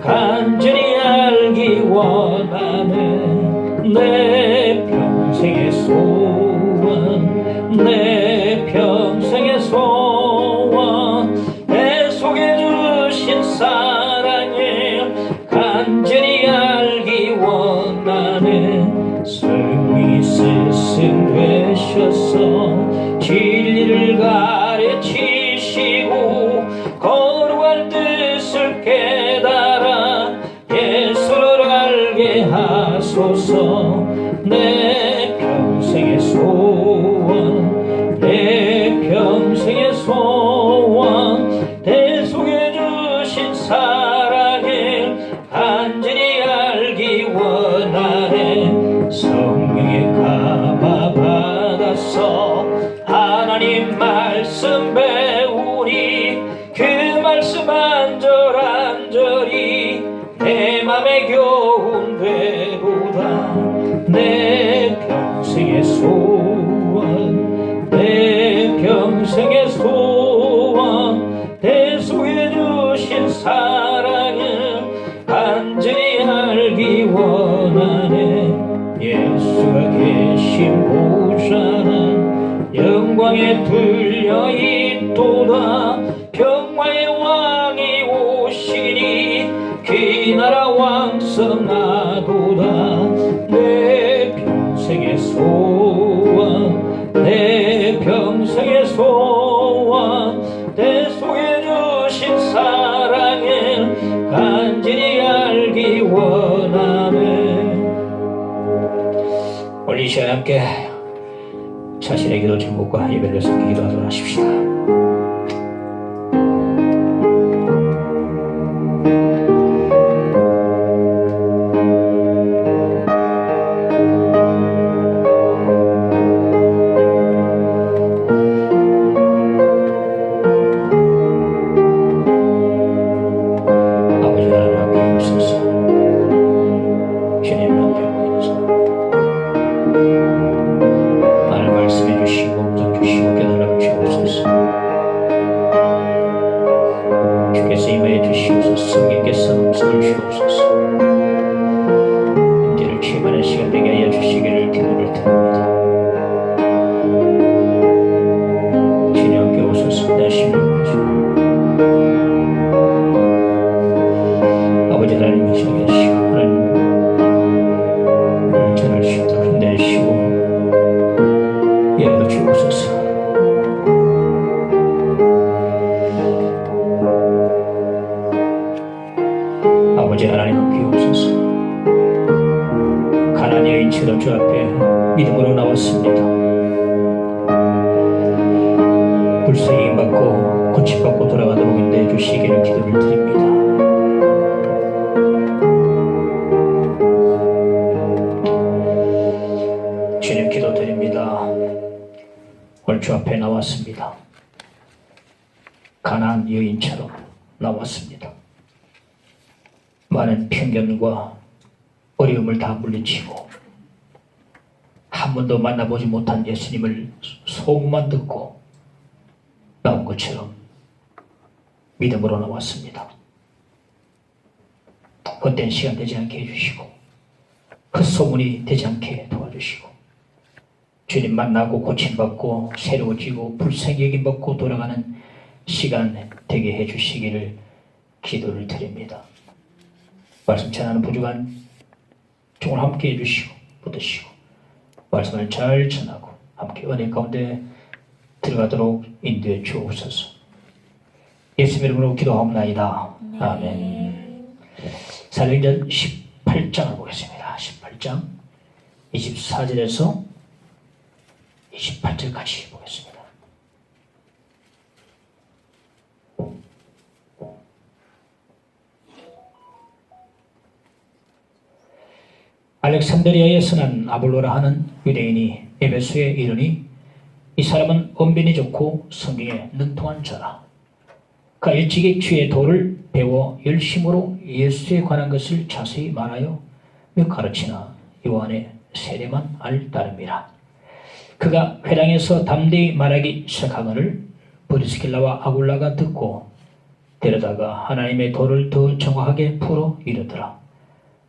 간절히 알기 원하는 내 평생의 소원, 내 평생의 소원, 내 속에 주신 사랑을 간절히 알기 원하는 성령이 스승 되셔서 진리를 가르치시고 거룩한 뜻을 깨달아 예수를 알게 하소서. 내 평생의 소원, 내 평생의 소원, 내 속에 주신 사랑을 간절히 알기 원하네. 성령의 감화 받아서 하나님 말씀 배우니 그 말씀 안절안절히 내 맘에 교훈 되도다. 내 평생의 소원, 내 평생의 소원, 내 속에 주신 사랑을 간절히 알기 원하네. 예수가 계신 보좌는 영광에 들려 있도다. 평화의 왕이 오시니 그 나라 왕성하도다. 내 평생의 소원, 내 평생의 소원, 내 속에 주신 사랑을 간절히 알기 원하네. 오늘 이 시간에 함께 자신의 기도 제목과 예배를 섬기기도 기도하도록 하십시다. 아버지 하나님 비옵소서. 가난한 여인처럼 주 앞에 믿음으로 나왔습니다. 불쌍히 받고 고침받고 돌아가도록 인도해 주시기를 기도를 드립니다. 주님 기도드립니다. 오늘 주 앞에 나왔습니다. 가난한 여인처럼 나왔습니다. 많은 편견과 어려움을 다 물리치고 한 번도 만나보지 못한 예수님을 소문만 듣고 나온 것처럼 믿음으로 나왔습니다. 헛된 시간 되지 않게 해주시고 헛소문이 되지 않게 도와주시고 주님 만나고 고침받고 새로워지고 불쌍히 여김받고 돌아가는 시간 되게 해주시기를 기도를 드립니다. 말씀 전하는 부족한 종을 함께 해주시고 붙드시고 말씀을 잘 전하고 함께 은혜 가운데 들어가도록 인도해 주옵소서. 예수 이름으로 기도하옵나이다. 아멘. 사도행전 18장을 보겠습니다. 18장 24절에서 28절까지 보겠습니다. 알렉산드리아에서 난 아볼로라 하는 유대인이 에베소에 이르니 이 사람은 언변이 좋고 성경에 능통한 자라. 그가 일찍이 주의 도를 배워 열심으로 예수에 관한 것을 자세히 말하여 가르치나 요한의 세례만 알 따름이라. 그가 회당에서 담대히 말하기 시작하거늘 브리스길라와 아굴라가 듣고 데려다가 하나님의 도를 더 정확하게 풀어 이르더라.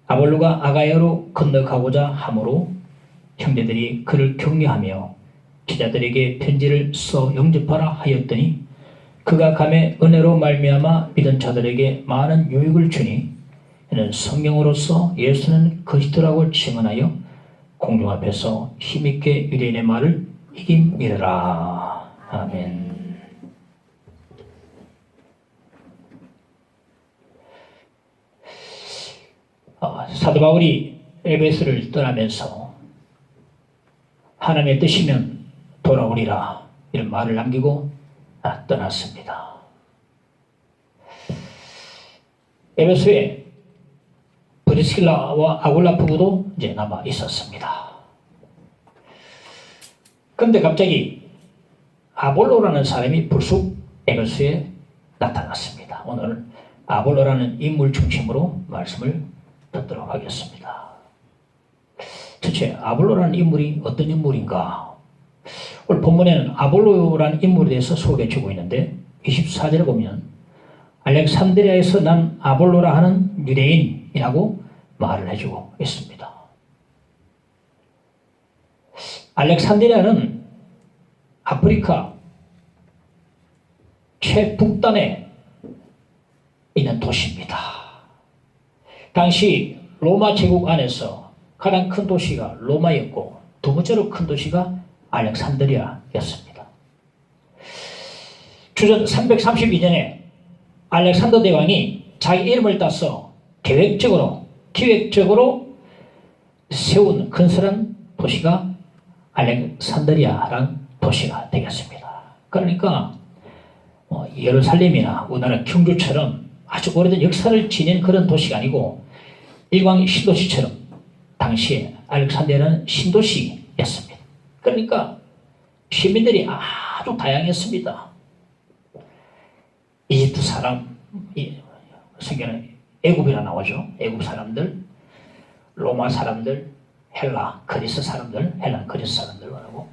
아볼로가 아가야로 건너가고자 하므로 형제들이 그를 격려하며 제자들에게 편지를 써 영접하라 하였더니 그가 감에 은혜로 말미암아 믿은 자들에게 많은 유익을 주니 이는 성경으로서 예수는 그리스도라고 증언하여 공중 앞에서 힘있게 유대인의 말을 이김이르라. 아멘. 사도 바울이 에베소를 떠나면서 하나님의 뜻이면 돌아오리라 이런 말을 남기고 떠났습니다. 에베소에 브리스길라와 아굴라 부부도 이제 남아 있었습니다. 그런데 갑자기 아볼로라는 사람이 불쑥 에베소에 나타났습니다. 오늘 아볼로라는 인물 중심으로 말씀을 듣도록 하겠습니다. 도대체 아볼로라는 인물이 어떤 인물인가? 오늘 본문에는 아볼로라는 인물에 대해서 소개해 주고 있는데 24절에 보면 알렉산드리아에서 난 아볼로라 하는 유대인이라고 말을 해주고 있습니다. 알렉산드리아는 아프리카 최북단에 있는 도시입니다. 당시 로마 제국 안에서 가장 큰 도시가 로마였고 두 번째로 큰 도시가 알렉산드리아였습니다. 주전 332년에 알렉산더 대왕이 자기 이름을 따서 기획적으로 세운 건설한 도시가 알렉산드리아라는 도시가 되겠습니다. 그러니까 예루살렘이나 우리나라 경주처럼 아주 오래된 역사를 지닌 그런 도시가 아니고 일광 신도시처럼 당시에 알렉산드리아는 신도시였습니다. 그러니까 시민들이 아주 다양했습니다. 이집트 사람, 성경에 애굽이라 나오죠. 애굽 사람들, 로마 사람들, 헬라, 그리스 사람들, 헬라, 그리스 사람들하고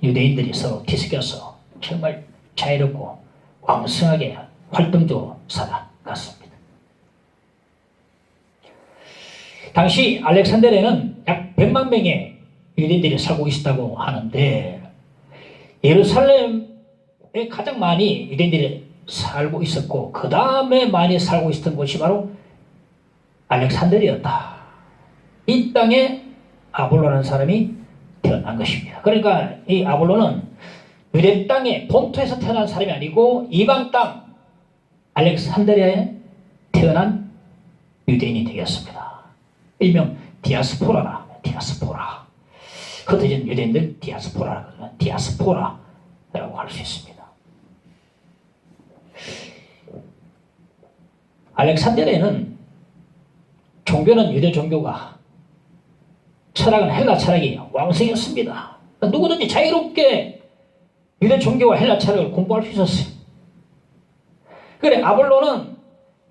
유대인들이 서로 뒤섞여서 정말 자유롭고 왕성하게 활동적으로 살아갔습니다. 당시 알렉산드리아에는 약 100만 명의 유대인들이 살고 있었다고 하는데 예루살렘에 가장 많이 유대인들이 살고 있었고 그 다음에 많이 살고 있었던 곳이 바로 알렉산드리아였다. 이 땅에 아볼로라는 사람이 태어난 것입니다. 그러니까 이 아볼로는 유대 땅의 본토에서 태어난 사람이 아니고 이방 땅 알렉산드리아에 태어난 유대인이 되겠습니다. 일명 디아스포라라. 흩어진 유대인들 디아스포라라고 디아스포라라고 할 수 있습니다. 알렉산드리아에는 종교는 유대 종교가 철학은 헬라 철학이 왕성했습니다. 누구든지 자유롭게 유대 종교와 헬라 철학을 공부할 수 있었어요. 그래 아볼로는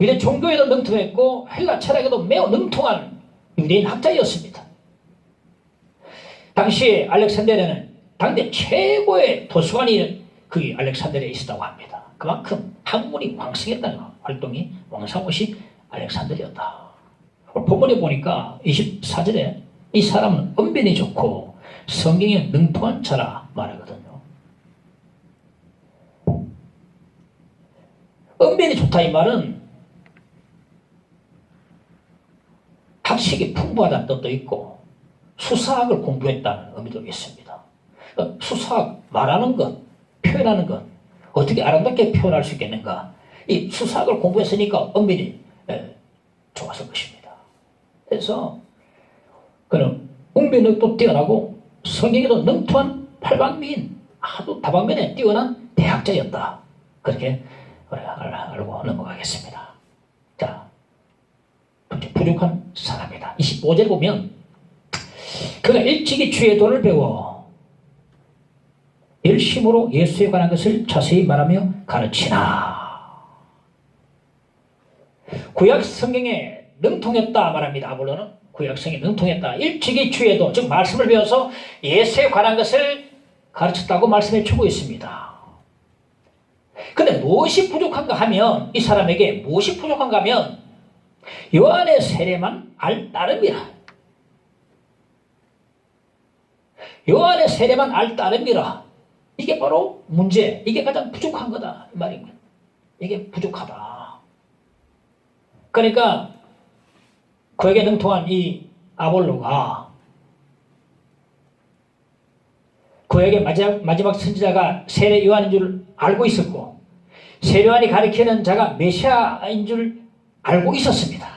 유대 종교에도 능통했고 헬라 철학에도 매우 능통한 유대인 학자였습니다. 당시에 알렉산드리아는 당대 최고의 도서관이 그 알렉산드리아에 있었다고 합니다. 그만큼 학문이 왕성했다는 활동이 왕성한 곳이 알렉산드리아였다. 본문에 보니까 24절에 이 사람은 언변이 좋고 성경에 능통한 자라 말하거든요. 언변이 좋다 이 말은 학식이 풍부하다는 뜻도 있고 수사학을 공부했다는 의미도 있습니다. 수사학, 말하는 것, 표현하는 것 어떻게 아름답게 표현할 수 있겠는가 이 수사학을 공부했으니까 언변이 좋았을 것입니다. 그래서 그는 웅변력도 뛰어나고 성경에도 능통한 팔방미인 아주 다방면에 뛰어난 대학자였다. 그렇게 알고 넘어가겠습니다. 자, 부족한 사람이다. 25절 보면 그가 일찍이 주의 도를 배워 열심으로 예수에 관한 것을 자세히 말하며 가르치나. 구약 성경에 능통했다 말합니다. 아볼로는 구약성에 능통했다. 일찍이 주에도 즉 말씀을 배워서 예수에 관한 것을 가르쳤다고 말씀해 주고 있습니다. 근데 무엇이 부족한가 하면, 이 사람에게 무엇이 부족한가 하면 요한의 세례만 알 따름이라. 요한의 세례만 알 따름이라. 이게 바로 문제, 이게 가장 부족한 거다 이 말입니다. 이게 부족하다. 그러니까 그에게 능통한 이 아볼로가 그에게 마지막 선지자가 세례 요한인 줄 알고 있었고, 세례 요한이 가리키는 자가 메시아인 줄 알고 있었습니다.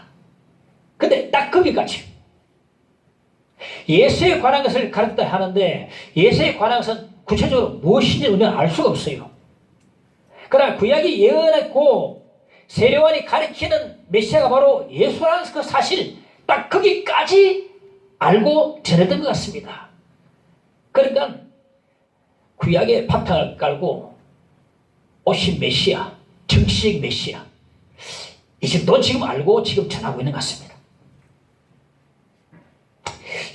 근데 딱 거기까지. 예수에 관한 것을 가르쳤다 하는데, 예수에 관한 것은 구체적으로 무엇인지 우리는 알 수가 없어요. 그러나 구약이 예언했고 세례 요한이 가리키는 메시아가 바로 예수라는 그 사실, 딱 거기까지 알고 전했던 것 같습니다. 그러니까 구약의 바탕을 깔고 오신 메시아, 정치적 메시아, 이 정도 지금 알고 지금 전하고 있는 것 같습니다.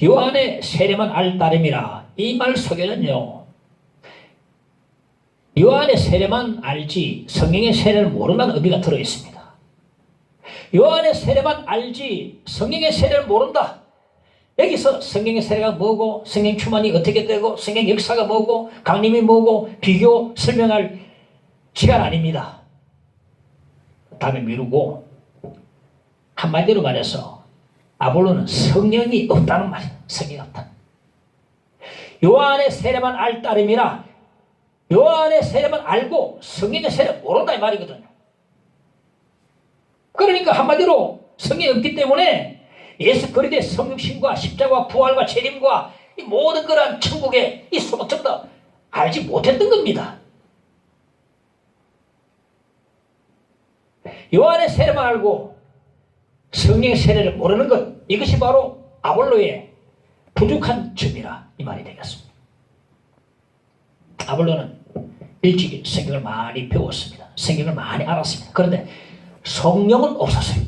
요한의 세례만 알 따름이라, 이 말 속에는요, 요한의 세례만 알지 성령의 세례를 모른다는 의미가 들어있습니다. 요한의 세례만 알지 성령의 세례를 모른다. 여기서 성령의 세례가 뭐고, 성령 충만이 어떻게 되고, 성령 역사가 뭐고, 강림이 뭐고 비교 설명할 시간 아닙니다. 다음에 미루고, 한마디로 말해서 아볼로는 성령이 없다는 말이에요. 성령이 없다. 요한의 세례만 알 따름이라, 요한의 세례만 알고 성령의 세례를 모른다 이 말이거든요. 그러니까 한마디로 성령이 없기 때문에 예수 그리스도의 성육신과 십자가와 부활과 재림과 이 모든 그런 천국의 이 소망 다 알지 못했던 겁니다. 요한의 세례만 알고 성령의 세례를 모르는 것, 이것이 바로 아볼로의 부족한 점이라 이 말이 되겠습니다. 아볼로는 일찍이 성경을 많이 배웠습니다. 성경을 많이 알았습니다. 그런데 성령은 없었어요.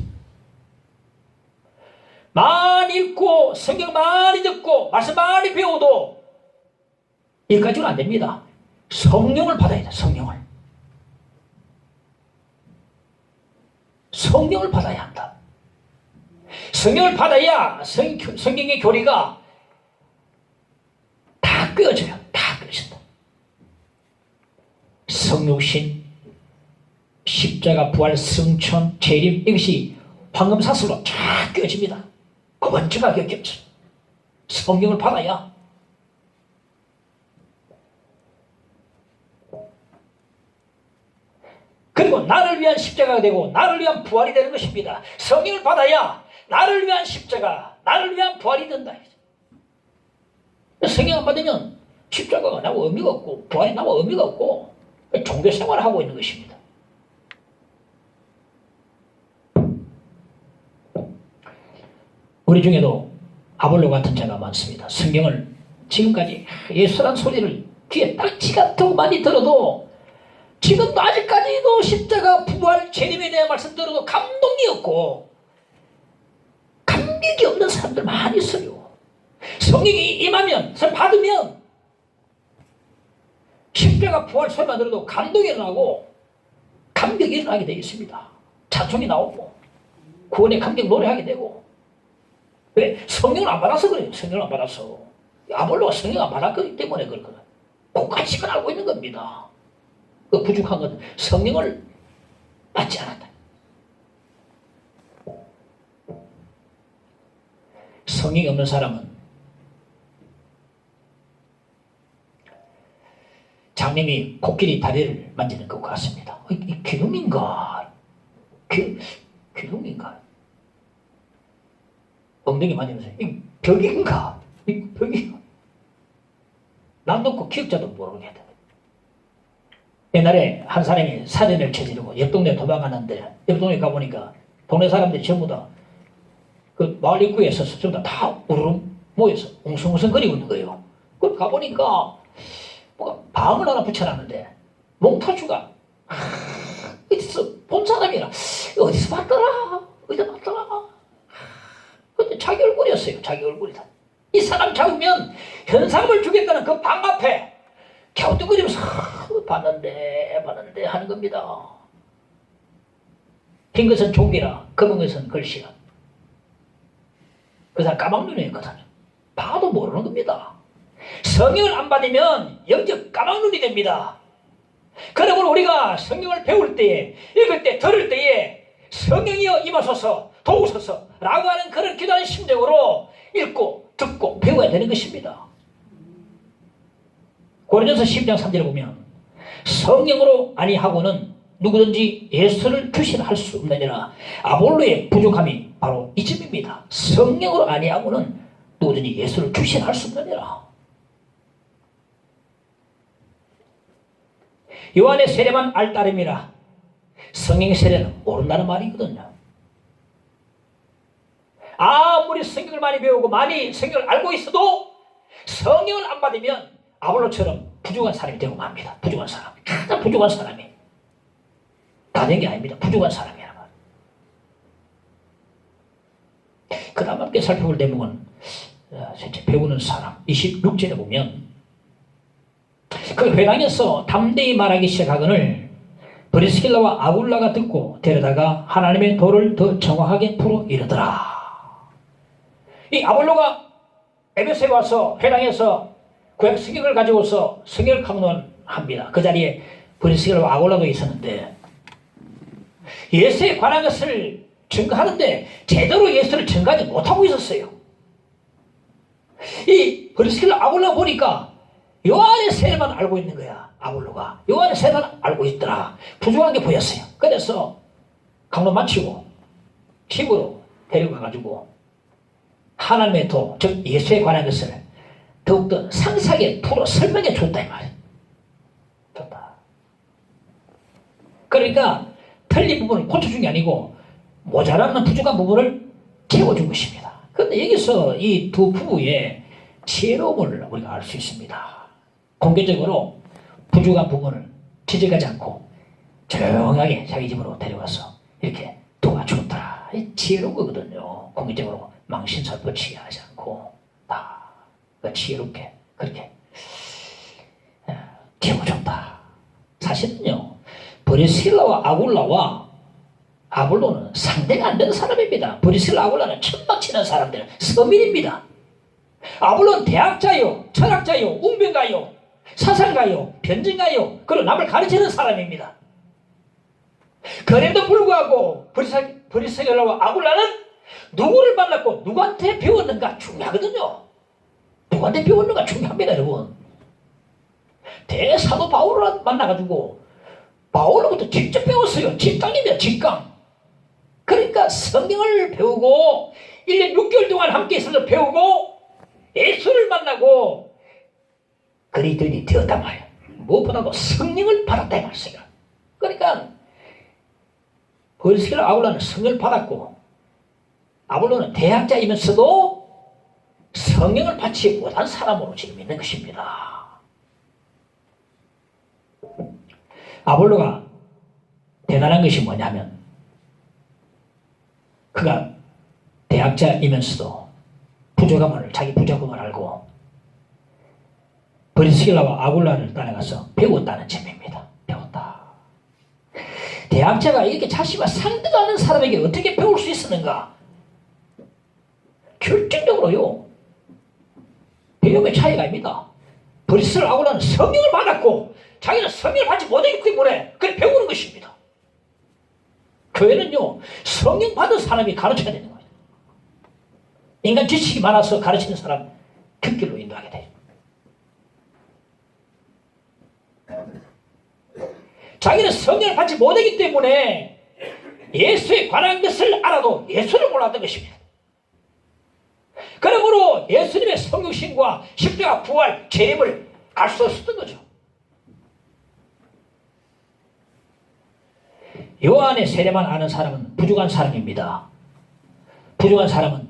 많이 읽고 성경 많이 듣고 말씀 많이 배워도 여기까지는 안 됩니다. 성령을 받아야 돼요. 성령을 받아야 한다. 성령을 받아야 성경의 교리가 다 꿰어져요. 다 꿰어진다. 성육신, 십자가, 부활, 승천, 재림, 이것이 황금사슬로 쫙 꿰어집니다. 번쩍하게 겹쳐요. 성령을 받아야. 그리고 나를 위한 십자가가 되고 나를 위한 부활이 되는 것입니다. 성령을 받아야 나를 위한 십자가, 나를 위한 부활이 된다. 성령 안 받으면 십자가가 나고 의미가 없고 부활이 나고 의미가 없고 종교 생활을 하고 있는 것입니다. 우리 중에도 아볼로 같은 자가 많습니다. 성경을 지금까지 예수란 소리를 귀에 딱지 같은 많이 들어도 지금도 아직까지도 십자가, 부활, 재림에 대한 말씀 들어도 감동이 없고 감격이 없는 사람들 많이 있어요. 성령이 임하면, 받으면 십자가, 부활 소리만 들어도 감동이 일어나고 감격이 일어나게 되어 있습니다. 찬송이 나오고 구원의 감격 노래하게 되고. 왜? 성령을 안 받아서 그래요. 성령을 안 받아서. 아볼로가 성령을 안 받았기 때문에 그렇거든요. 그것까지만 알고 있는 겁니다. 그 부족한 건 성령을 받지 않았다. 성령이 없는 사람은 장님이 코끼리 다리를 만지는 것 같습니다. 이 기둥인가? 기둥인가? 엉덩이 만지면서 이 벽인가? 이 벽인가? 남 놓고 기억자도 모르겠다. 옛날에 한 사람이 사진을 쳐지르고 옆 동네 도망가는데 옆 동네 가보니까 동네 사람들이 전부 다 그 마을 입구에서 전부 다 우르르 모여서 웅성웅성거리고 있는 거예요. 그 가보니까 뭐가 방을 하나 붙여놨는데 몽타주가 어디서 본 사람이라 어디서 봤더라 근데 자기 얼굴이었어요. 자기 얼굴이다. 이 사람 잡으면 현상을 주겠다는 그 방 앞에 갸우뚱거리면서 봤는데 하는 겁니다. 흰 것은 종이라 검은 것은 글씨라. 그 사람 까막눈이었거든요. 봐도 모르는 겁니다. 성경을 안 받으면 영적 까막눈이 됩니다. 그러므로 우리가 성경을 배울 때에, 읽을 때, 들을 때에 성령이여 임하소서, 도우소서 라고 하는 그런 기도하는 심정으로 읽고 듣고 배워야 되는 것입니다. 고린도서 12장 3절에 보면 성령으로 아니하고는 누구든지 예수를 주시할 수 없느니라. 아볼로의 부족함이 바로 이 점입니다. 성령으로 아니하고는 누구든지 예수를 주시할 수 없느니라. 요한의 세례만 알 따름이라. 성령의 세례는 모른다는 말이거든요. 아무리 성경을 많이 배우고 많이 성경을 알고 있어도 성령을 안 받으면 아볼로처럼 부족한 사람이 되고 맙니다. 부족한 사람. 가장 부족한 사람이. 다 된 게 아닙니다. 부족한 사람이란 말. 그 다음 함께 살펴볼 대목은 실제 배우는 사람 26절에 보면 그 회당에서 담대히 말하기 시작하거늘 브리스길라와 아굴라가 듣고 데려다가 하나님의 도를 더 정확하게 풀어 이르더라. 이 아볼로가 에베소에 와서 회당에서 구약 성경을 가지고서 성경을 강론합니다. 그 자리에 브리스길라와 아굴라도 있었는데 예수에 관한 것을 증거하는데 제대로 예수를 증거하지 못하고 있었어요. 이 브리스길라 아굴라 보니까 요한의 세례만 알고 있는 거야. 아볼로가 요한의 세례만 알고 있더라. 부족한 게 보였어요. 그래서 강론 마치고 집으로 데려가가지고 하나님의 도, 즉 예수에 관한 것을 더욱더 상세하게 풀어 설명해 줬다 이 말이에요. 줬다. 그러니까 틀린 부분을 고쳐준 게 아니고 모자라는 부족한 부분을 채워준 것입니다. 그런데 여기서 이 두 부부의 지혜로움을 우리가 알 수 있습니다. 공개적으로 부족한 부분을 지적하지 않고 조용하게 자기 집으로 데려가서 이렇게 도와줬더라. 지혜로운 거거든요. 공개적으로 망신살포치 하지 않고 다 지혜롭게 그렇게 채워줬다. 사실은요, 브리스길라와 아굴라와 아볼로는 상대가 안 되는 사람입니다. 브리스길라 아굴라는 천막치는 사람들, 서민입니다. 아볼로는 대학자요, 철학자요, 웅변가요, 사상가요, 변증가요, 그리고 남을 가르치는 사람입니다. 그래도 불구하고 브리스길라와 아굴라는 누구를 만났고 누구한테 배웠는가 중요하거든요. 누구한테 배웠는가 중요합니다, 여러분. 대사도 바울을 만나가지고 바울로부터 직접 배웠어요. 직강입니다, 직강. 그러니까 성경을 배우고 1년 6개월 동안 함께 있어서 배우고 예수를 만나고 그리스도인이 되었단 말이에요. 무엇보다도 성령을 받았다 이 말이에요. 그러니까 브리스길라 아굴라는 성령을 받았고 아볼로는 대학자이면서도 성령을 받지 못한 사람으로 지금 있는 것입니다. 아볼로가 대단한 것이 뭐냐면 그가 대학자이면서도 자기 부족함을 알고 브리스길라와 아굴라를 따라가서 배웠다는 점입니다. 배웠다. 대학자가 이렇게 자신과 상등하는 사람에게 어떻게 배울 수 있었는가? 결정적으로요, 배움의 차이가 아닙니다. 브리스길라 아굴라는 성령을 받았고 자기는 성령을 받지 못했기 때문에 그걸 배우는 것입니다. 교회는요, 성령 받은 사람이 가르쳐야 되는 거예요. 인간 지식이 많아서 가르치는 사람 뒷길로 인도하게 돼요. 자기는 성령을 받지 못했기 때문에 예수에 관한 것을 알아도 예수를 몰랐던 것입니다. 그러므로 예수님의 성육신과 십자가 부활 재림을 알 수 없었던 거죠. 요한의 세례만 아는 사람은 부족한 사람입니다. 부족한 사람은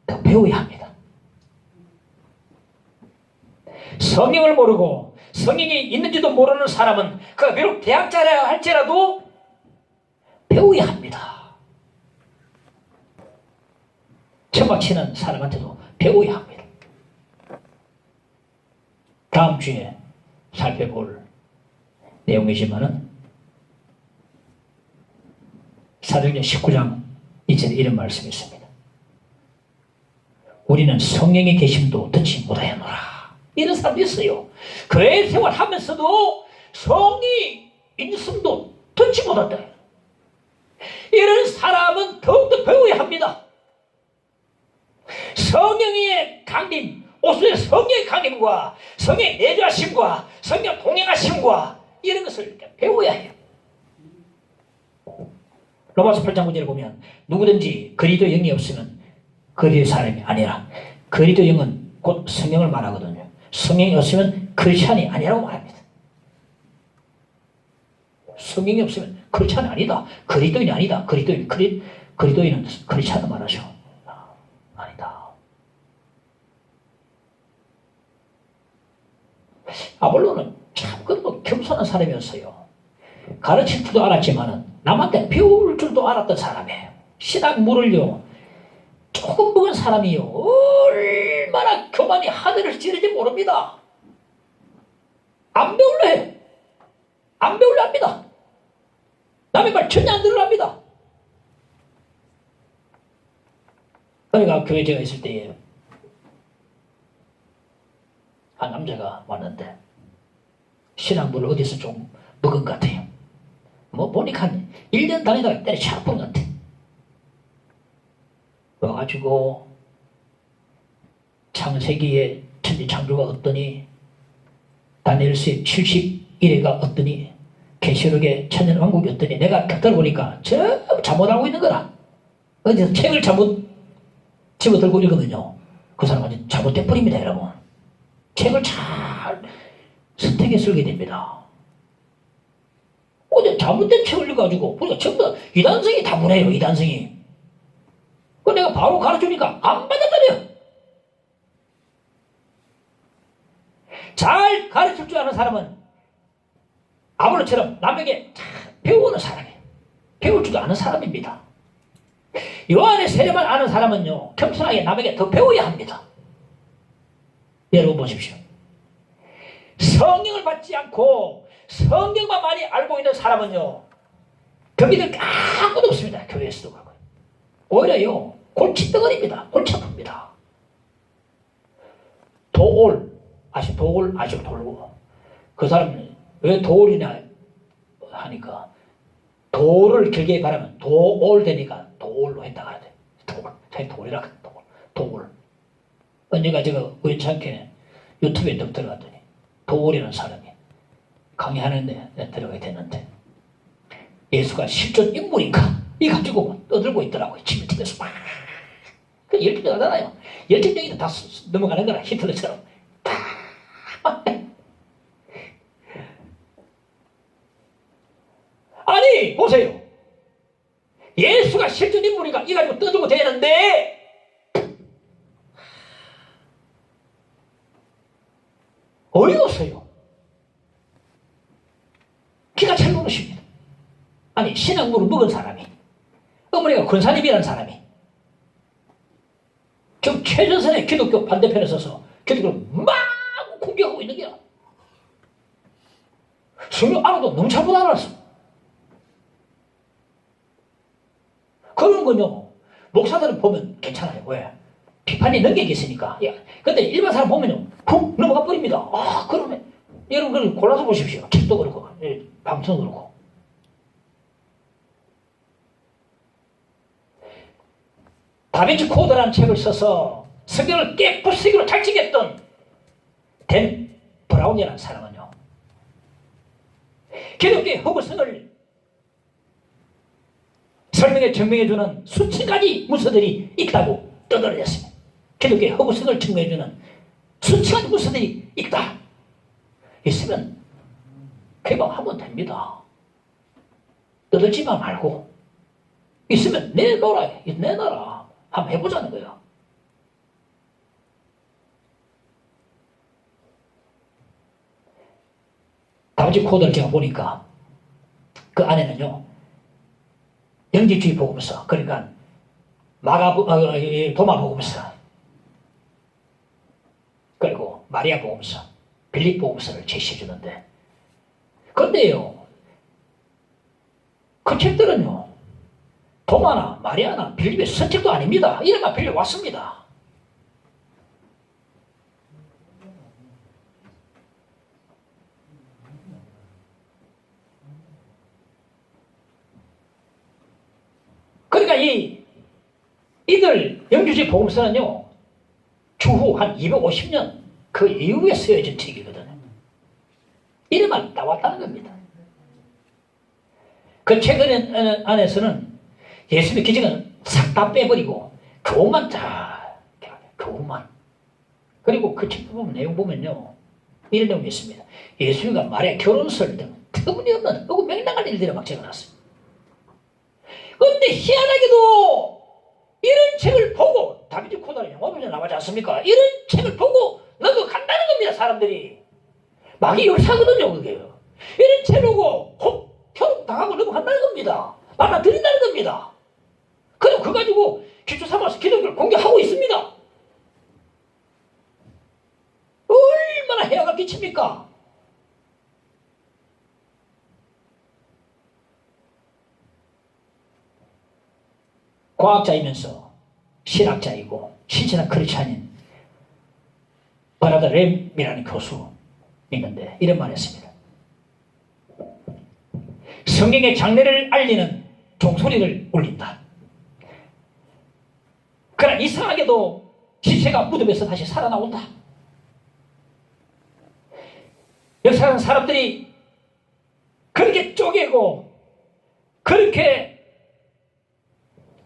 더 배워야 합니다. 성경을 모르고 성경이 있는지도 모르는 사람은 그가 비록 대학자라 할지라도 배워야 합니다. 천막 치는 사람한테도 배워야 합니다. 다음 주에 살펴볼 내용이지만은 사도행전 19장 이전에 이런 말씀이 있습니다. 우리는 성령의 계심도 듣지 못하였노라. 이런 사람도 있어요. 교회 생활하면서도 성이 있음도 듣지 못한다. 이런 사람은 더욱더 배워야 합니다. 성령의 강림, 오순의 성령의 강림과 성령의 내주하심과 성령 동행하심과 이런 것을 배워야 해요. 로마서 8장 9절에 보면 누구든지 그리스도 영이 없으면 그리스도의 사람이 아니라, 그리스도 영은 곧 성령을 말하거든요. 성령이 없으면 크리스찬이 아니라고 말합니다. 성령이 없으면 크리스찬이 아니다, 그리스도인이 아니다, 그리스도인은 크리스찬을 말하죠. 아니다. 아볼로는 참 그래도 겸손한 사람이었어요. 가르칠 줄도 알았지만은 남한테 배울 줄도 알았던 사람이에요. 신학 물을요 조금 먹은 사람이요 얼마나 교만이 하늘을 찌르지 모릅니다. 안 배울래 해요. 안 배울래 합니다. 남의 말 전혀 안 들으려 합니다. 그러니까 교회 제가 있을 때에 한 남자가 왔는데 신학물을 어디서 좀 먹은 것 같아요. 뭐 보니까 한 1년 다니다가 때려쳐 아픈 것 같아. 와가지고 창세기의 천지창조가 어떠니, 다니엘서의 70일에가 어떠니, 계시록의 천년왕국이 어떠니, 내가 들어보니까 전부 잘못 알고 있는 거라. 어디서 책을 잘못 집어들고 읽으면요 그 사람은 잘못된 뿌립니다. 여러분, 책을 잘 선택해서 읽게 됩니다. 근데 잘못된 책을 읽어가지고 보니까 전부 다 이단성이 다분해요. 이단성이. 그 내가 바로 가르쳐주니까 안 받아들여요. 잘 가르칠 줄 아는 사람은 아볼로처럼 남에게 잘 배우는 사람이에요. 배울 줄도 아는 사람입니다. 요한의 세례만 아는 사람은요 겸손하게 남에게 더 배워야 합니다. 여러분 보십시오. 성령을 받지 않고 성경만 많이 알고 있는 사람은요 거기들 아무도 없습니다. 교회에서도 그렇고요. 오히려요 골칫덩어리입니다. 골치 아픕니다. 도올 아시죠? 돌고 그 사람은 왜 도올이냐 하니까 돌을 길게 바라면 도올 되니까 도올로 했다 그러대. 도올, 자기 돌이라 도올. 언제가 제가 우연찮게 유튜브에 딱 들어갔더니 도올이라는 사람이 강의하는데 들어가게 됐는데 예수가 실존 인물인가 이 가지고 떠들고 있더라고요. 침을 튀겨서 막 열정적이잖아요. 열정적이면 다 넘어가는 거라. 히틀러처럼 아니 보세요. 예수가 실존 인물이니까 이 가지고 떠들고 되는데 어이가 없어요. 기가 찰 노릇입니다. 아니 신앙물을 먹은 사람이, 어머니가 권사님이라는 사람이 지금 최전선의 기독교 반대편에 서서 기독교를 막 공격하고 있는 게야. 성경 알아도 너무 잘못 알았어. 그런 건요 목사들은 보면 괜찮아요. 왜? 비판이 능력이 있으니까. 근데 일반 사람 보면요 훅 넘어가 버립니다. 아 그러면 여러분 그걸 골라서 보십시오. 책도 그렇고 방송도 그렇고. 다빈치 코드라는 책을 써서 성경을 깨부수기로 작직했던 댄 브라운이라는 사람은요 기독교의 허구성을 설명해 증명해주는 수천 가지 문서들이 있다고 떠들어냈습니다. 기독교의 허구성을 증명해주는 수천 가지 문서들이 있다. 있으면 개방하면 됩니다. 떠들지만 말고 있으면 내놔라. 한번 해보자는 거예요. 다빈치 코드를 제가 보니까 그 안에는요 영지주의 복음서, 그러니까 도마 복음서, 그리고 마리아 복음서, 빌립보서를 제시해 주는데, 근데요, 그 책들은요, 도마나 마리아나 빌립의 선책도 아닙니다. 이름만 빌려왔습니다. 그러니까 이들 영주지 복음서는요, 추후 한 250년 그 이후에 쓰여진 책이거든요. 이름만 나왔다는 겁니다. 그 책 안에서는 예수님의 기적은 싹 다 빼버리고 교훈만 교훈만. 그리고 그 책 보면 내용 보면요, 이런 내용이 있습니다. 예수님과 마리아 결혼설 등 터무니없는 너무 맹랑한 일들을 막 적어놨어요. 그런데 희한하게도 이런 책을 보고, 다비드 코다의 영화보다 나오지 않습니까? 이런 책을 보고 넘어간다는 겁니다. 사람들이. 막이 역사거든요. 그게요. 이런 책을 보고 혹 당하고 넘어간다는 겁니다. 받아들인다는 겁니다. 그리고 그거 가지고 기초 삼아서 기독교를 공격하고 있습니다. 얼마나 해악을 끼칩니까? 과학자이면서 신학자이고 실제는 그렇지 않은 버나드 램이라는 교수 있는데 이런 말을 했습니다. 성경의 장래를 알리는 종소리를 울린다. 그러나 이상하게도 지체가 무덤에서 다시 살아나온다. 역사하는 사람들이 그렇게 쪼개고 그렇게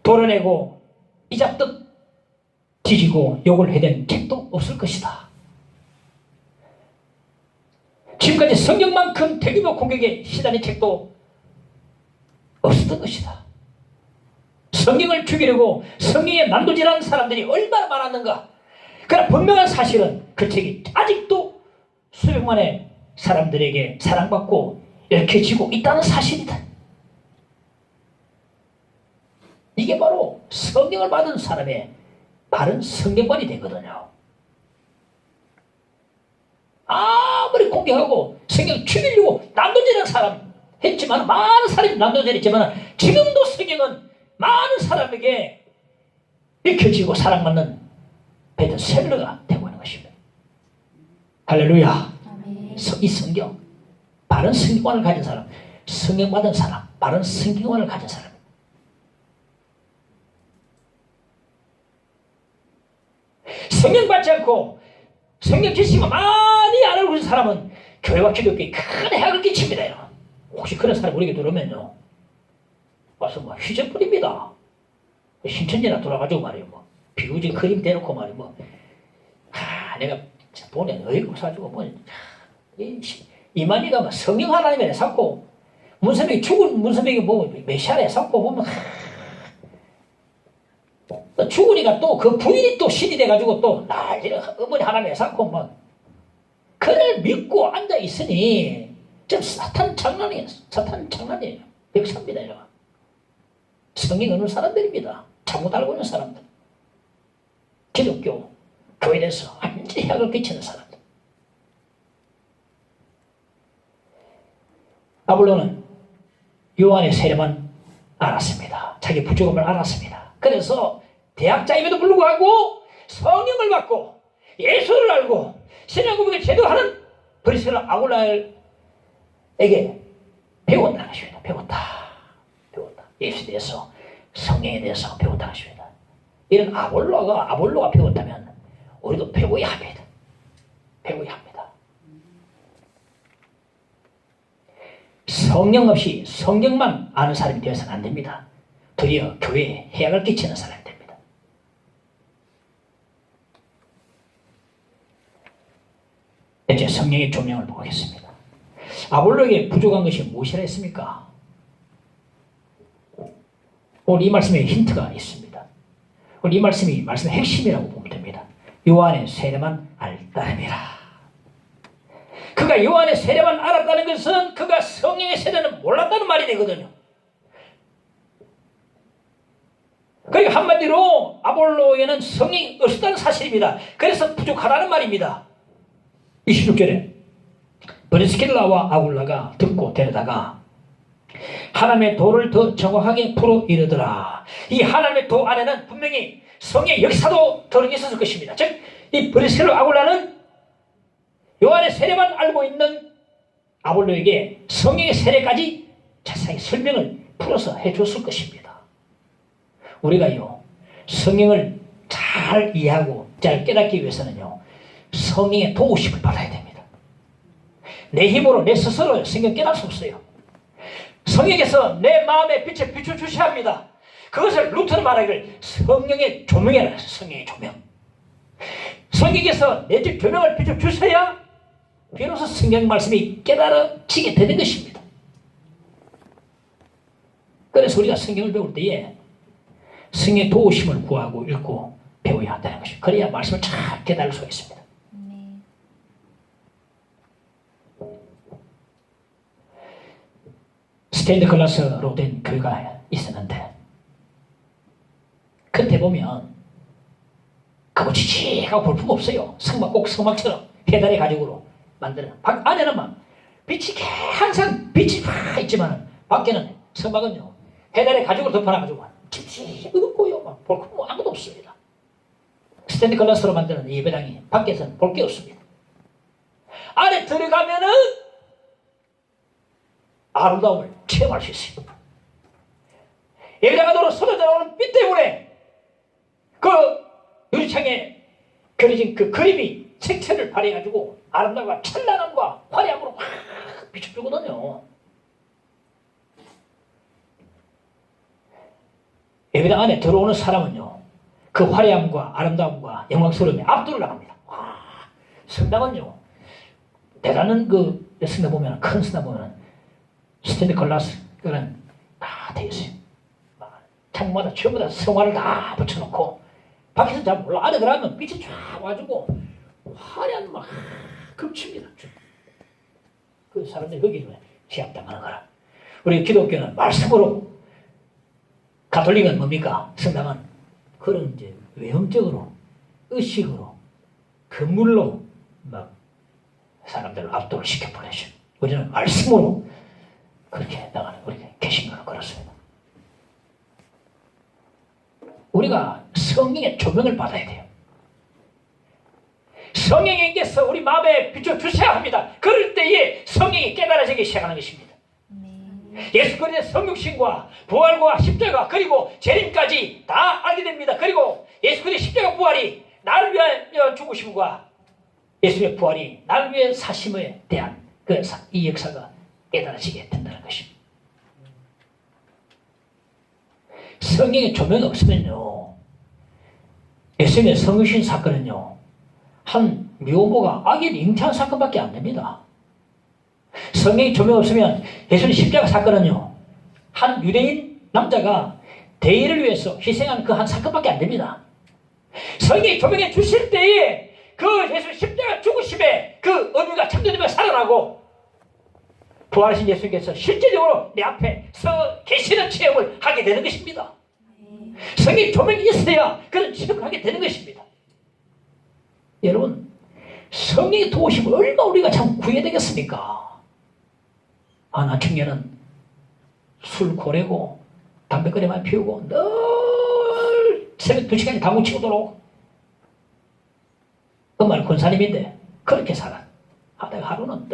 도려내고 이잡듯 뒤지고 욕을 해댄 책도 없을 것이다. 지금까지 성경만큼 대규모 공격에 시달린 책도 없었던 것이다. 성경을 죽이려고 성경에 난도질하는 사람들이 얼마나 많았는가. 그러나 분명한 사실은 그 책이 아직도 수백만의 사람들에게 사랑받고 읽혀지고 있다는 사실이다. 이게 바로 성경을 받은 사람의 바른 성경관이 되거든요. 아무리 공격하고 성경 죽이려고 난도질하는 사람 했지만, 많은 사람이 난도질했지만 지금도 성경은 많은 사람에게 읽혀지고 사랑받는 베스트셀러가 되고 있는 것입니다. 할렐루야. 이 성경, 바른 성경관을 가진 사람, 성경 받은 사람, 바른 성경관을 가진 사람, 성경 받지 않고 성경 지식만 많이 안 알고 있는 사람은 교회와 기독교에 큰 해악을 끼칩니다. 여러분. 혹시 그런 사람이 우리에게 들어오면요, 와서 뭐 휘저뿌립니다. 신천지나 돌아가지고 말이에요. 뭐 비유진 그림 대놓고 말이에요. 내가 돈에 어이구 사주고 뭐 이만희가 뭐 성령 하나님에 샀고 문선명이 죽은 문선명이 뭐 메시아에 샀고 보면 죽으니까 또 그 부인이 또 신이 돼가지고 또 난리를 어머니 하나님에 샀고 뭐 그를 믿고 앉아 있으니 좀 사탄 장난이에요. 사탄 장난이에요. 역사입니다. 여러분. 성경 없는 사람들입니다. 잘못 알고 있는 사람들. 기독교 교회에 대해서 완전히 해악을 끼치는 사람들. 아볼로는 요한의 세례만 알았습니다. 자기 부족함을 알았습니다. 그래서 대학자임에도 불구하고 성령을 받고 예수를 알고 신앙 고백을 제대로 하는 브리스라 아굴라에게 배웠다는 것입니다. 배웠다. 예수에 대해서, 성령에 대해서 배웠다는 것입니다. 이런 아볼로가 배웠다면 우리도 배워야 합니다. 배워야 합니다. 성령 없이 성경만 아는 사람이 되어서는 안 됩니다. 도리어 교회에 해악을 끼치는 사람이 됩니다. 이제 성령의 조명을 보겠습니다. 아볼로에게 부족한 것이 무엇이라 했습니까? 오늘 이 말씀에 힌트가 있습니다. 오늘 이 말씀이 말씀의 핵심이라고 보면 됩니다. 요한의 세례만 알다름이라. 그가 요한의 세례만 알았다는 것은 그가 성령의 세례는 몰랐다는 말이 되거든요. 그러니까 한마디로 아볼로에는 성령이 없었다는 사실입니다. 그래서 부족하다는 말입니다. 26절에 브리스킬라와 아굴라가 듣고 데려다가 하나님의 도를 더 정확하게 풀어 이르더라. 이 하나님의 도 안에는 분명히 성의 역사도 들어 있었을 것입니다. 즉, 이 브리스킬라 아굴라는 요한의 세례만 알고 있는 아볼로에게 성령의 세례까지 자세히 설명을 풀어서 해줬을 것입니다. 우리가요, 성령을 잘 이해하고 잘 깨닫기 위해서는요, 성령의 도우심을 받아야 됩니다. 내 힘으로, 내 스스로 성령 깨달을 수 없어요. 성령께서 내 마음에 빛을 비춰주셔야 합니다. 그것을 루터는 말하기를 성령의 조명이라. 성령의 조명. 성령께서 내 집 조명을 비춰주셔야 비로소 성경 말씀이 깨달아지게 되는 것입니다. 그래서 우리가 성경을 배울 때에 성령의 도우심을 구하고 읽고 배워야 한다는 것입니다. 그래야 말씀을 잘 깨달을 수가 있습니다. 스테인드 클라스로 된 교회가 있었는데 그때 보면 그거 지직하고 볼품 없어요. 성막 꼭 성막처럼 페달의 가죽으로 만드는. 안에는 막 빛이 항상 빛이 막 있지만 밖에는 성막은요 페달의 가죽으로 덮어놔가지고 지직 어둡고요. 막 볼품 뭐 아무것도 없습니다. 스테인드 클라스로 만드는 예배당이 밖에서는 볼 게 없습니다. 안에 들어가면은 아름다움을 체험할 수 있습니다. 예배당으로 쏟아져 나오는 빛 때문에 그 유리창에 그려진 그 그림이 색채를 발휘해가지고 아름다움과 찬란함과 화려함으로 확 비춰주거든요. 예배당 안에 들어오는 사람은요, 그 화려함과 아름다움과 영광스러움에 압도를 나갑니다. 와, 성당은요, 대단한 그 성당 보면, 큰 성당 보면 스테인드 글라스 그런 다 되어 있어요. 창마다 전부 다 성화를 다 붙여놓고 밖에서 잘 몰라. 안에 들어가면 빛이 쫙 와주고 화려한 막 금칩니다. 그 사람들이 거기를 시합당하는 거라. 우리 기독교는 말씀으로, 가톨릭은 뭡니까? 성당은 그런 이제 외형적으로, 의식으로, 건물로 막 사람들을 압도를 시켜보내죠. 우리는 말씀으로 그렇게 나가는 우리 개신교는 그렇습니다. 우리가 성령의 조명을 받아야 돼요. 성령님께서 우리 마음에 비춰주셔야 합니다. 그럴 때에 성령이 깨달아지기 시작하는 것입니다. 예수 그리스도의 성육신과 부활과 십자가 그리고 재림까지 다 알게 됩니다. 그리고 예수 그리스도의 십자가 부활이 나를 위한 죽으심과 예수의 부활이 나를 위한 사심에 대한 이 역사가 깨달아지게 된다는 것입니다. 성령의 조명이 없으면요, 예수님의 성육신 사건은요, 한 묘모가 악인 잉태한 사건밖에 안 됩니다. 성령의 조명이 없으면 예수님 십자가 사건은요, 한 유대인 남자가 대의를 위해서 희생한 그 한 사건밖에 안 됩니다. 성령의 조명해 주실 때에 그 예수 십자가 죽으심에 그 의미가 참되면 살아나고 부활하신 예수님께서 실제적으로 내 앞에 서 계시는 체험을 하게 되는 것입니다. 성령의 조명이 있어야 그런 체험을 하게 되는 것입니다. 여러분, 성령의 도우심을 얼마나 우리가 참 구해야 되겠습니까? 나 청년은 술 고래고 담배거리만 피우고 늘 새벽 2시간에 당구 치고 돌아오고 엄마는 권사님인데 그렇게 살아. 하다가 하루는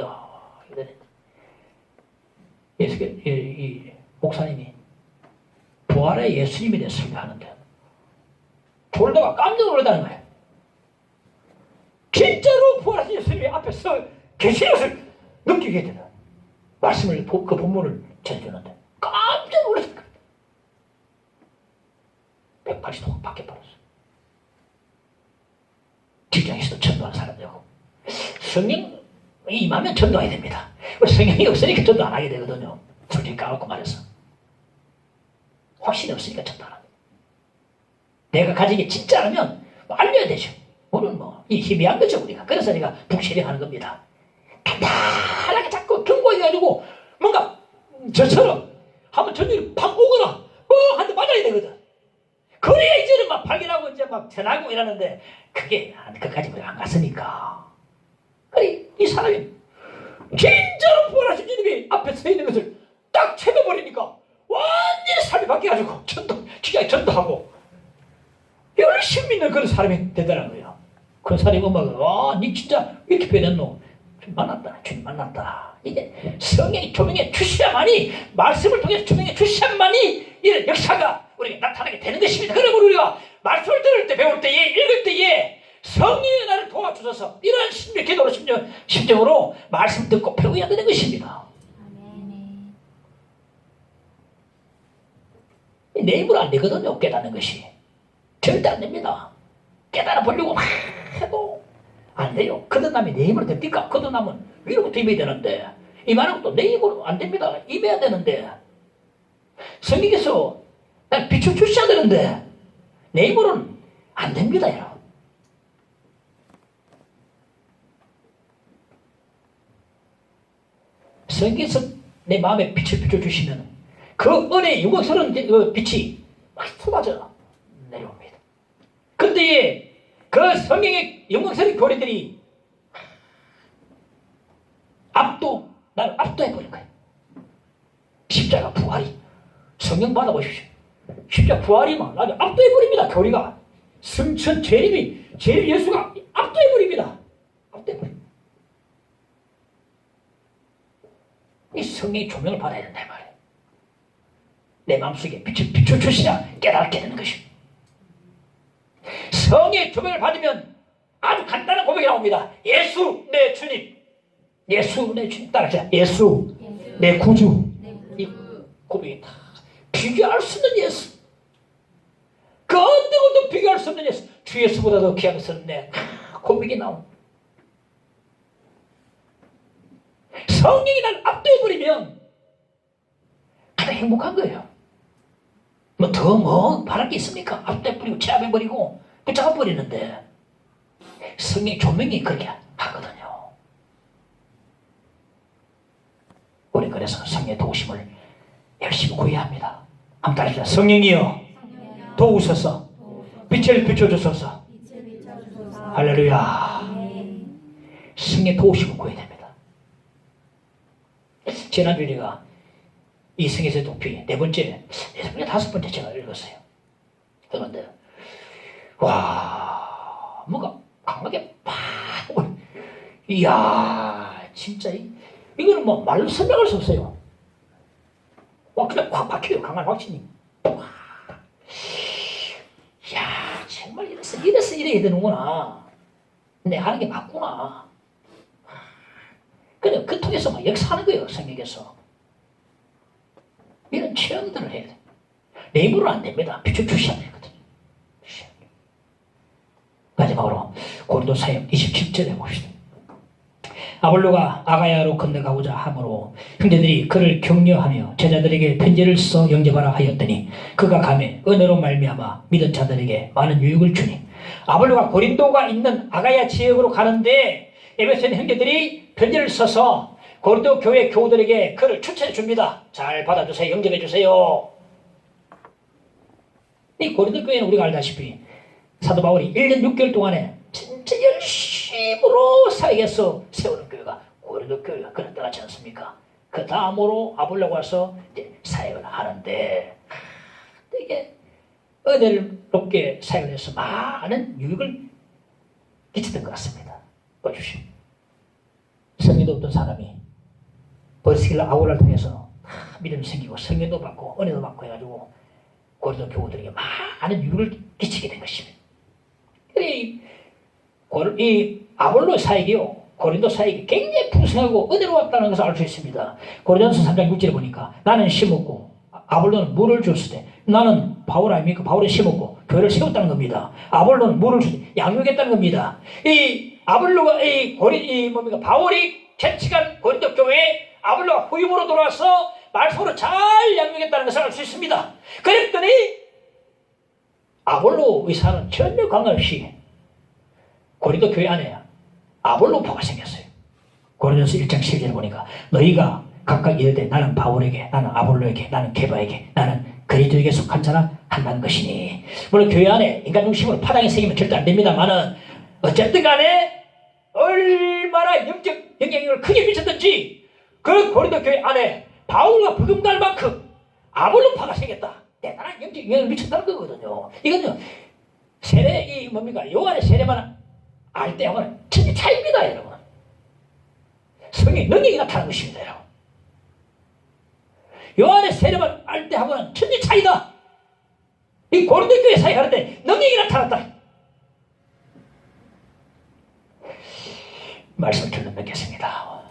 이러네. 이 목사님이 부활의 예수님에 대해서 설교하는데 졸다가 깜짝 놀라다는 거예요. 진짜로 부활하신 예수님이 앞에서 계시는 것을 느끼게 되는 말씀을, 그 본문을 전해주는데 깜짝 놀랐어요. 180도 밖에 버렸어. 직장에서도 전도하는 사람들하고 성령이 임하면 전도해야 됩니다. 우리 성령이 없으니까 전도 안 하게 되거든요. 솔직히 까놓고 말해서 확신이 없으니까 전도 안 합니다. 내가 가진 게 진짜라면 알려야 되죠. 오늘 이 희미한 거죠 우리가. 그래서 내가 북실행하는 겁니다. 단단하게 자꾸 경고해가지고 뭔가 저처럼 한번 전율이 팍 오거나 한 대 맞아야 되거든. 그래야 이제는 막 발견하고 이제 막 전하고 이러는데 그게 끝까지 안 갔으니까. 그래 이 사람이 진짜로 부활하신 주님이 앞에 서 있는 것을 딱 채워버리니까 완전히 삶이 바뀌어가지고 진짜 전도하고 열심히 믿는 그런 사람이 되더라는 거예요. 그 사람이 엄마가 니 진짜 이렇게 변했노? 주님 만났다. 주님 만났다. 이게 성령이 조명해 주셔야만이, 말씀을 통해서 조명해 주셔야만이 이런 역사가 우리가 나타나게 되는 것입니다. 그러므로 우리가 말씀을 들을 때, 배울 때에, 읽을 때에 성령이 나를 도와주셔서 이러한 심령, 기도로 심정으로 말씀 듣고 배워야 되는 것입니다. 내 입으로 안 되거든요. 깨닫는 것이 절대 안 됩니다. 깨달아 보려고 막 해도 안 돼요. 거듭남이 내 입으로 됩니까? 거듭남은 위로부터 입어야 되는데, 임하는 것도 내 입으로 안 됩니다. 입어야 되는데, 성경에서 날 비춰주셔야 되는데 내 입으로는 안 됩니다. 여러분. 성경에서 내 마음에 빛을 비춰주시면 그 은혜의 영광스러운 빛이 막 쏟아져 내려옵니다. 그런데 그 성경의 영광스러운 교리들이 나를 압도해버린 거예요. 십자가 부활이, 성령 받아보십시오. 십자가 부활이 막 나를 압도해버립니다. 교리가 승천 재림 예수가 압도해버립니다. 압도해버립니다. 이 성령의 조명을 받아야 된다 말이에요. 내 마음속에 빛을 비춰주시냐 깨닫게 되는 것입니다. 성령의 조명을 받으면 아주 간단한 고백이 나옵니다. 예수 내 주님, 예수 내 주님. 따라하자. 예수 내 구주. 이 고백이 다 비교할 수 없는 예수, 그 어느 것도 비교할 수 없는 예수, 주 예수보다 더 귀한 것은 내 고백이 나옵니다. 성령이 날 압도해버리면 가장 행복한 거예요. 뭐 바랄 게 있습니까? 압도해버리고 제압해버리고 붙잡아버리는데 성령의 조명이 그렇게 하거든요. 우리 그래서 성령의 도우심을 열심히 구해야 합니다. 한번 따라합시다. 성령이여 도우소서, 빛을 비춰주소서. 할렐루야. 성령의 도우심을 구해야 됩니다. 지난주에 제가 이승에서의 도피 네 번째, 다섯 번째 제가 읽었어요. 그런데 와, 뭔가 강하게 팍, 이야, 진짜 이거는 뭐 말로 설명할 수 없어요. 와, 그냥 확 박혀요. 강한 확신이. 이야, 정말 이래서 이래야 되는구나. 내 하는 게 맞구나. 그래, 그 통해서 막 역사하는 거예요. 성경에서. 이런 체험들을 해야 돼. 내 입으로는 안 됩니다. 비춰주셔야 되거든요. 마지막으로 고린도서 27절에 봅시다. 아볼로가 아가야로 건너가고자 하므로 형제들이 그를 격려하며 제자들에게 편지를 써 영접하라 하였더니 그가 가매 은혜로 말미암아 믿은 자들에게 많은 유익을 주니, 아볼로가 고린도가 있는 아가야 지역으로 가는데 에베소인 형제들이 편지를 써서 고린도 교회 교우들에게 그를 추천해 줍니다. 잘 받아주세요. 영접해 주세요. 이 고린도 교회는 우리가 알다시피 사도 바울이 1년 6개월 동안에 진짜 열심으로 사역해서 세우는 교회가 고린도 교회가 그런 데 같지 않습니까? 그 다음으로 아볼로가 와서 이제 사역을 하는데 되게 은혜롭게 사역을 해서 많은 유익을 끼치던 것 같습니다. 보십시오. 성령도 없던 사람이 버리스길라 아울라를 통해서 믿음이 생기고 성령도 받고 은혜도 받고 해가지고 고린도 교우들에게 많은 유익을 끼치게 된 것입니다. 이 아볼로 사역이요, 고린도 사역이 굉장히 풍성하고 은혜로웠다는 것을 알 수 있습니다. 고린도서 3장 6절에 보니까 나는 심었고 아볼로는 물을 줬을 때, 나는 바울 아닙니까? 바울이 심었고 교회를 세웠다는 겁니다. 아볼로는 물을 줄 때 양육했다는 겁니다. 이 아볼로가 바울이 채찍한 고린도 교회에 아볼로가 후임으로 돌아와서 말씀으로 잘 양육했다는 것을 알 수 있습니다. 그랬더니 아볼로 의사는 전혀 관계없이 고린도 교회 안에 아볼로파가 생겼어요. 고린도서 1장 11절에 보니까 너희가 각각 이르되 나는 바울에게, 나는 아볼로에게, 나는 게바에게, 나는 그리스도에게 속한 자라 한다는 것이니. 물론 교회 안에 인간 중심으로 파당이 생기면 절대 안 됩니다만은 어쨌든 간에 얼마나 영적 영향력을 크게 미쳤던지 그 고린도 교회 안에 바울과 버금갈 만큼 아볼론파가 생겼다. 대단한 영적 영향을 미쳤다는 거거든요. 이건요 세례 이 뭡니까 요한의 세례만 알 때 하고는 천지 차이입니다, 여러분. 성의 능력이 나타나는 것입니다. 요한의 세례만 알 때 하고는 천지 차이다. 이 고린도 교회 사이 하는데 능력이 나타났다. 말씀을 결론 맺겠습니다.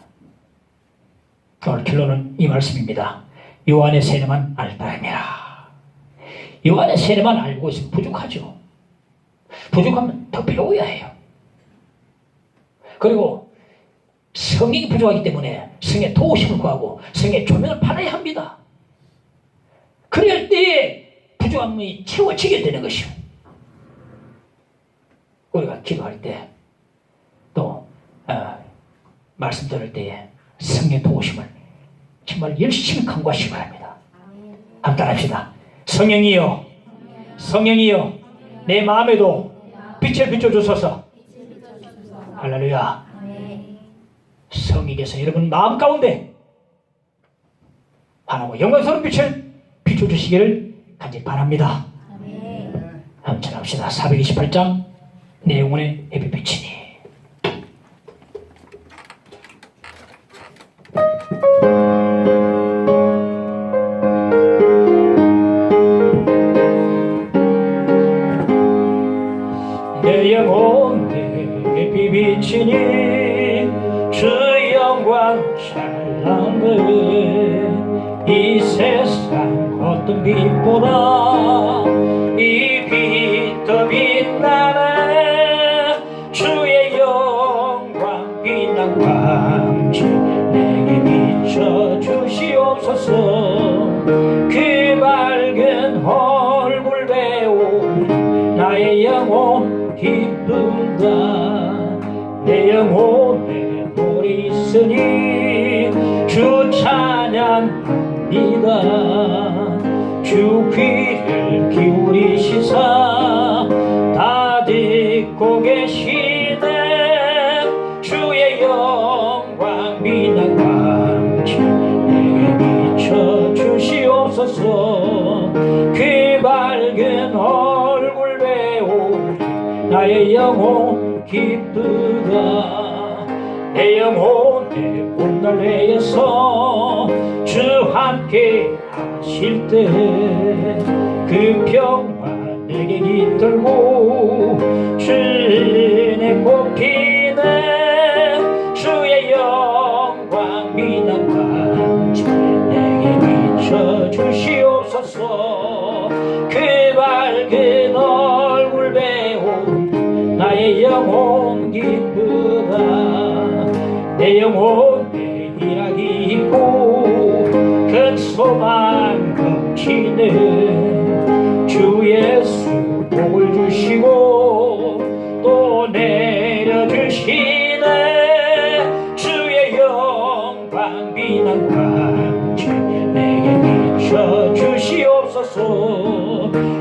오늘 결론은 이 말씀입니다. 요한의 세례만 알다니라. 요한의 세례만 알고 있으면 부족하죠. 부족하면 더 배워야 해요. 그리고 성령이 부족하기 때문에 성의 도우심을 구하고 성의 조명을 받아야 합니다. 그럴 때에 부족함이 채워지게 되는 것이요. 우리가 기도할 때 또 말씀 들을 때에 성의 도우심을 정말 열심히 간구하시기 바랍니다. 한번 따라합시다. 성령이여, 성령이여, 내 마음에도 빛을 비춰주소서. 할렐루야. 성령께서 여러분 마음 가운데 환하고 영광스러운 빛을 비춰주시기를 간절히 바랍니다. 한번 전합시다. 428장 내 영혼의 햇빛이니. 내 영혼의 비비치니 주 영광 찬란을 이 세상 어떤 빛보다 이 빛 더 빛나네. 주의 영광 빛난 광채 내게 비춰주시옵소서. 그 밝은 얼굴 배우 나의 영혼 기쁘다. 내 영혼에 돌이 있으니 주 찬양합니다. 주 귀를 기울이시사 다 듣고 계시네. 주의 영광 빛난 광채 내게 비춰주시옵소서. 그 밝은 얼굴 배우 나의 영혼 기쁘다. 내 영혼의 온날내에서 주 함께 하실 때 그 평화 내게 깃들고 주의 꽃피네. 주의 영광 빛난 광채 내게 비춰주시옵소서. 그 밝은 얼굴 배우 나의 영혼 기쁘다. 내 영혼에 희락이 있고 큰 소망 넘치네. 주 예수 복을 주시고 또 내려주시네. 주의 영광 빛난 광채 내게 비춰주시옵소서.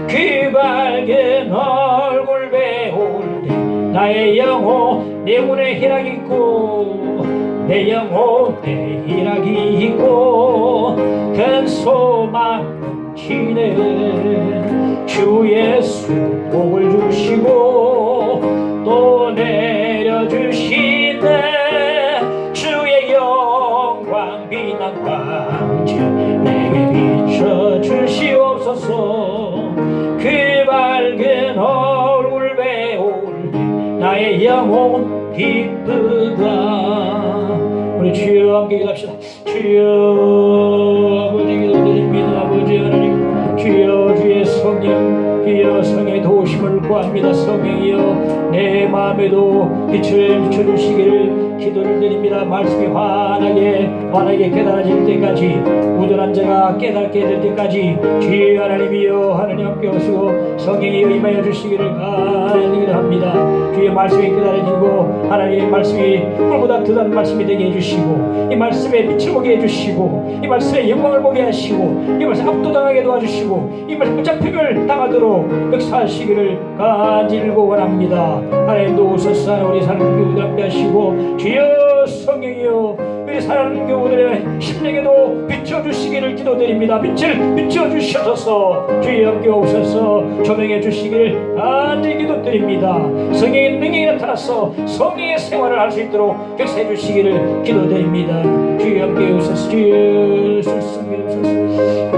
그 밝은 얼굴 배울 때 나의 영혼 내 영혼에 희락이 있고 내 영혼에 희락이 있고 큰 소망 넘치네. 주 예수 복을 주시고 또 내려주시네. 주의 영광 빛난 광채 내게 비춰주시옵소서. 그 밝은 얼굴 배울 나의 영혼 기쁘다. 우리 주여 함께 기도합시다. 주여 아버지 기도드립니다. 아버지 하나님 주여 주의 성령 주여 성의 도우심을 구합니다. 성령이여 내 마음에도 빛을 비춰주시기를 기도를 드립니다. 말씀이 환하게 깨달아질 때까지 무던한 자가 깨닫게 될 때까지 주여 하나님이여 하나님 함께 오시고 성령이여 임하여 주시기를 간절히 기도합니다. 주의 말씀이 깨달아지고 하나님의 말씀이 꿀보다 더한 말씀이 되게 해주시고 이 말씀에 빛을 보게 해주시고 이 말씀에 영광을 보게 하시고 이 말씀 압도당하게 도와주시고 이 말씀 잡힘을 당하도록 역사하시기를 주시기를 간절고 원합니다. 하나님도 오셔서 우리 사랑하는 교우들 앞에 하시고 주여 성령이여 우리 사랑하는 교우들의 심령에도 비춰주시기를 기도드립니다. 빛을 비춰주셔서 주여 함께 오셔서 조명해 주시기를 간절히 기도드립니다. 성령의 능력이 나타나서 성령의 생활을 할 수 있도록 역사해 주시기를 기도드립니다. 주여 함께 오셔서 주여 성령이 오셔서